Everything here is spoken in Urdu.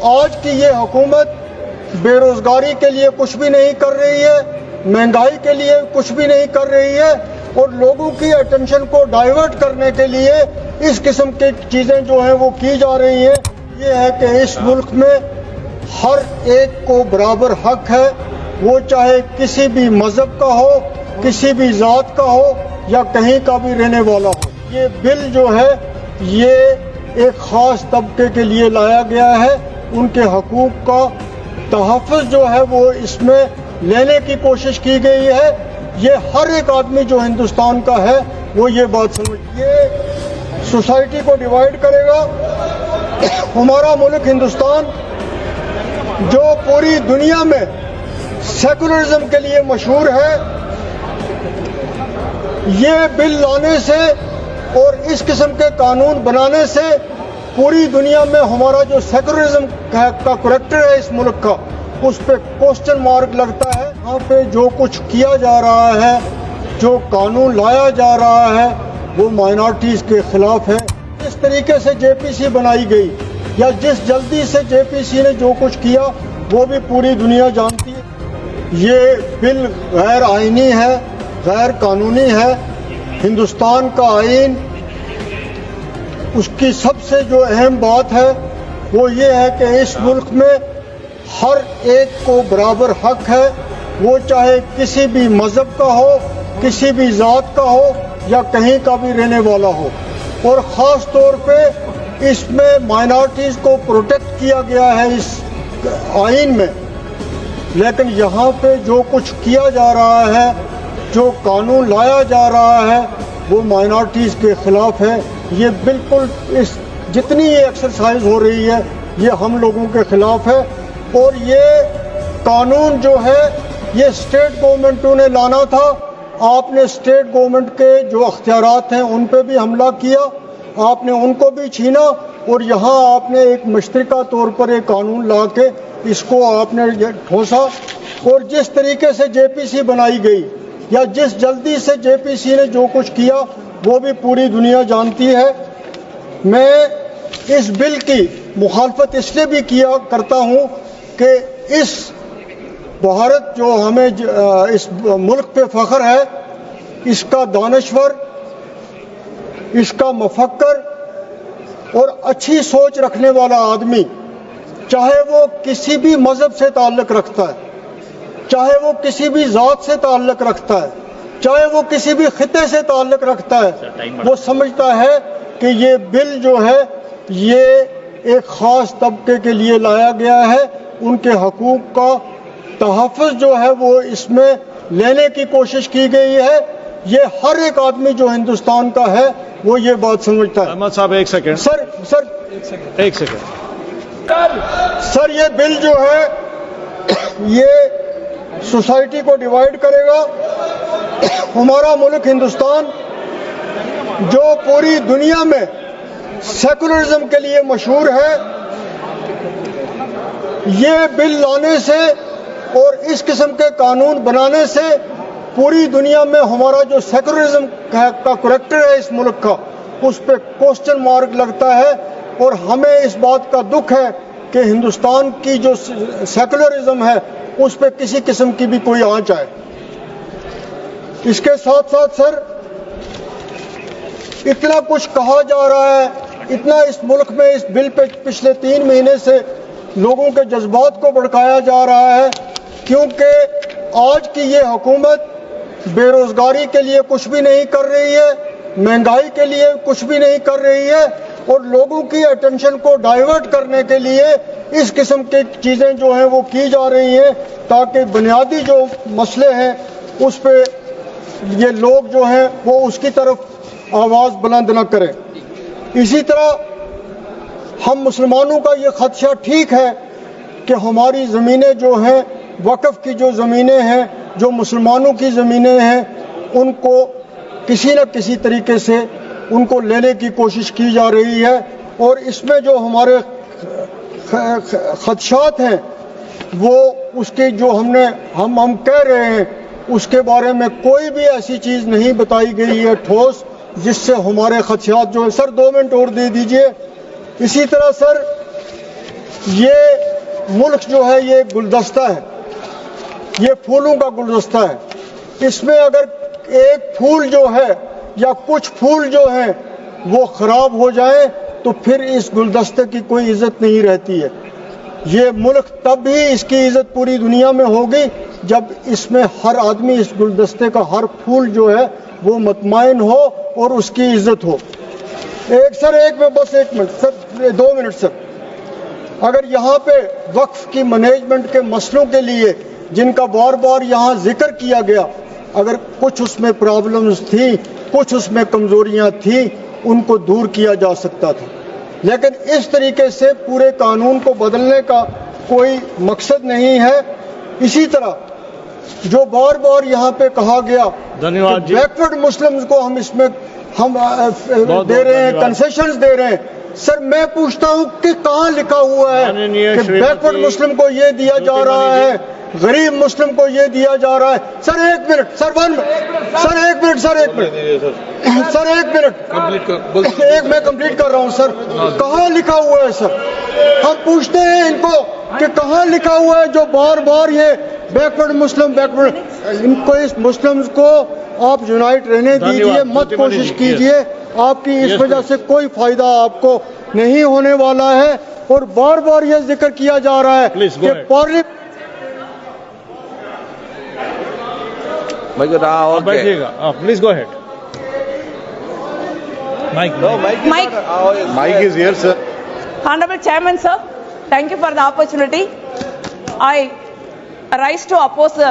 آج کی یہ حکومت بے روزگاری کے لیے کچھ بھی نہیں کر رہی ہے، مہنگائی کے لیے کچھ بھی نہیں کر رہی ہے، اور لوگوں کی اٹینشن کو ڈائیورٹ کرنے کے لیے اس قسم کی چیزیں جو ہیں وہ کی جا رہی ہیں۔ یہ ہے کہ اس ملک میں ہر ایک کو برابر حق ہے، وہ چاہے کسی بھی مذہب کا ہو، کسی بھی ذات کا ہو یا کہیں کا بھی رہنے والا ہو۔ یہ بل جو ہے یہ ایک خاص طبقے کے لیے لایا گیا ہے، ان کے حقوق کا تحفظ جو ہے وہ اس میں لینے کی کوشش کی گئی ہے۔ یہ ہر ایک آدمی جو ہندوستان کا ہے وہ یہ بات سمجھ، یہ سوسائٹی کو ڈیوائیڈ کرے گا۔ ہمارا ملک ہندوستان جو پوری دنیا میں سیکولرزم کے لیے مشہور ہے، یہ بل لانے سے اور اس قسم کے قانون بنانے سے پوری دنیا میں ہمارا جو سیکولرزم کا کریکٹر ہے اس ملک کا، اس پہ کوسچن مارک لگتا ہے۔ یہاں پہ جو کچھ کیا جا رہا ہے، جو قانون لایا جا رہا ہے، وہ مائنارٹیز کے خلاف ہے۔ جس طریقے سے جے پی سی بنائی گئی یا جس جلدی سے جے پی سی نے جو کچھ کیا وہ بھی پوری دنیا جانتی ہے۔ یہ بل غیر آئینی ہے، غیر قانونی ہے۔ ہندوستان کا آئین، اس کی سب سے جو اہم بات ہے وہ یہ ہے کہ اس ملک میں ہر ایک کو برابر حق ہے، وہ چاہے کسی بھی مذہب کا ہو، کسی بھی ذات کا ہو یا کہیں کا بھی رہنے والا ہو، اور خاص طور پہ اس میں مائنارٹیز کو پروٹیکٹ کیا گیا ہے اس آئین میں۔ لیکن یہاں پہ جو کچھ کیا جا رہا ہے، جو قانون لایا جا رہا ہے، وہ مائنارٹیز کے خلاف ہے۔ یہ بالکل جتنی یہ ایکسرسائز ہو رہی ہے یہ ہم لوگوں کے خلاف ہے، اور یہ قانون جو ہے یہ اسٹیٹ گورنمنٹوں نے لانا تھا۔ آپ نے اسٹیٹ گورنمنٹ کے جو اختیارات ہیں ان پہ بھی حملہ کیا، آپ نے ان کو بھی چھینا، اور یہاں آپ نے ایک مشترکہ طور پر ایک قانون لا کے اس کو آپ نے ٹھوسا۔ اور جس طریقے سے جے پی سی بنائی گئی یا جس جلدی سے جے پی سی نے جو کچھ کیا وہ بھی پوری دنیا جانتی ہے۔ میں اس بل کی مخالفت اس لیے بھی کیا کرتا ہوں کہ اس بھارت جو ہمیں اس ملک پہ فخر ہے، اس کا دانشور، اس کا مفکر اور اچھی سوچ رکھنے والا آدمی، چاہے وہ کسی بھی مذہب سے تعلق رکھتا ہے، چاہے وہ کسی بھی ذات سے تعلق رکھتا ہے، چاہے وہ کسی بھی خطے سے تعلق رکھتا ہے، وہ سمجھتا ہے کہ یہ بل جو ہے یہ ایک خاص طبقے کے لیے لایا گیا ہے، ان کے حقوق کا تحفظ جو ہے وہ اس میں لینے کی کوشش کی گئی ہے۔ یہ ہر ایک آدمی جو ہندوستان کا ہے وہ یہ بات سمجھتا ہے۔ احمد صاحب ایک سیکنڈ ایک سیکنڈ سر یہ بل جو ہے یہ سوسائٹی کو ڈیوائیڈ کرے گا۔ ہمارا ملک ہندوستان جو پوری دنیا میں سیکولرزم کے لیے مشہور ہے، یہ بل لانے سے اور اس قسم کے قانون بنانے سے پوری دنیا میں ہمارا جو سیکولرزم کا کریکٹر ہے اس ملک کا، اس پہ کوسچن مارک لگتا ہے، اور ہمیں اس بات کا دکھ ہے کہ ہندوستان کی جو سیکولرزم ہے اس پہ کسی قسم کی بھی کوئی آنچ آئے۔ اس کے ساتھ ساتھ سر اتنا کچھ کہا جا رہا ہے، اتنا اس ملک میں اس بل پہ پچھلے 3 مہینے سے لوگوں کے جذبات کو بھڑکایا جا رہا ہے، کیونکہ آج کی یہ حکومت بے روزگاری کے لیے کچھ بھی نہیں کر رہی ہے، مہنگائی کے لیے کچھ بھی نہیں کر رہی ہے، اور لوگوں کی اٹینشن کو ڈائیورٹ کرنے کے لیے اس قسم کی چیزیں جو ہیں وہ کی جا رہی ہیں، تاکہ بنیادی جو مسئلے ہیں اس پہ یہ لوگ جو ہیں وہ اس کی طرف آواز بلند نہ کریں۔ اسی طرح ہم مسلمانوں کا یہ خدشہ ٹھیک ہے کہ ہماری زمینیں جو ہیں، وقف کی جو زمینیں ہیں، جو مسلمانوں کی زمینیں ہیں، ان کو کسی نہ کسی طریقے سے ان کو لینے کی کوشش کی جا رہی ہے، اور اس میں جو ہمارے خدشات ہیں وہ اس کی جو ہم کہہ رہے ہیں اس کے بارے میں کوئی بھی ایسی چیز نہیں بتائی گئی ہے ٹھوس جس سے ہمارے خدشات جو ہے۔ سر 2 منٹ اور دے دیجئے۔ اسی طرح سر یہ ملک جو ہے یہ گلدستہ ہے, یہ پھولوں کا گلدستہ ہے. اس میں اگر ایک پھول جو ہے یا کچھ پھول جو ہیں وہ خراب ہو جائیں تو پھر اس گلدستے کی کوئی عزت نہیں رہتی ہے. یہ ملک تب ہی اس کی عزت پوری دنیا میں ہوگی جب اس میں ہر آدمی, اس گلدستے کا ہر پھول جو ہے وہ مطمئن ہو اور اس کی عزت ہو. ایک منٹ سر, 2 منٹ سر. اگر یہاں پہ وقف کی مینجمنٹ کے مسئلوں کے لیے جن کا بار بار یہاں ذکر کیا گیا, اگر کچھ اس میں پرابلمز تھیں, کچھ اس میں کمزوریاں تھیں, ان کو دور کیا جا سکتا تھا. لیکن اس طریقے سے پورے قانون کو بدلنے کا کوئی مقصد نہیں ہے. اسی طرح جو بار بار یہاں پہ کہا گیا کہ بیکورڈ مسلمز کو ہم اس میں ہم دے رہے ہیں, کنسیشنز دے رہے ہیں. سر میں پوچھتا ہوں کہ کہاں لکھا ہوا ہے کہ بیکورڈ مسلم کو یہ دیا جا رہا ہے, غریب مسلم کو یہ دیا جا رہا ہے. سر ایک منٹ سر, میں کمپلیٹ کر رہا ہوں سر. کہاں لکھا ہوا ہے سر؟ ہم پوچھتے ہیں ان کو کہ کہاں لکھا ہوا ہے جو بار بار یہ بیکورڈ مسلم ان کو, اس مسلمز کو آپ یونائٹ رہنے دیجیے, مت کوشش کیجیے. آپ کی اس وجہ سے کوئی فائدہ آپ کو نہیں ہونے والا ہے. اور بار بار یہ ذکر کیا جا رہا ہے کہ parliament Please go ahead. Mike is here, sir. Honorable Chairman, sir, thank you for the opportunity. I rise to oppose the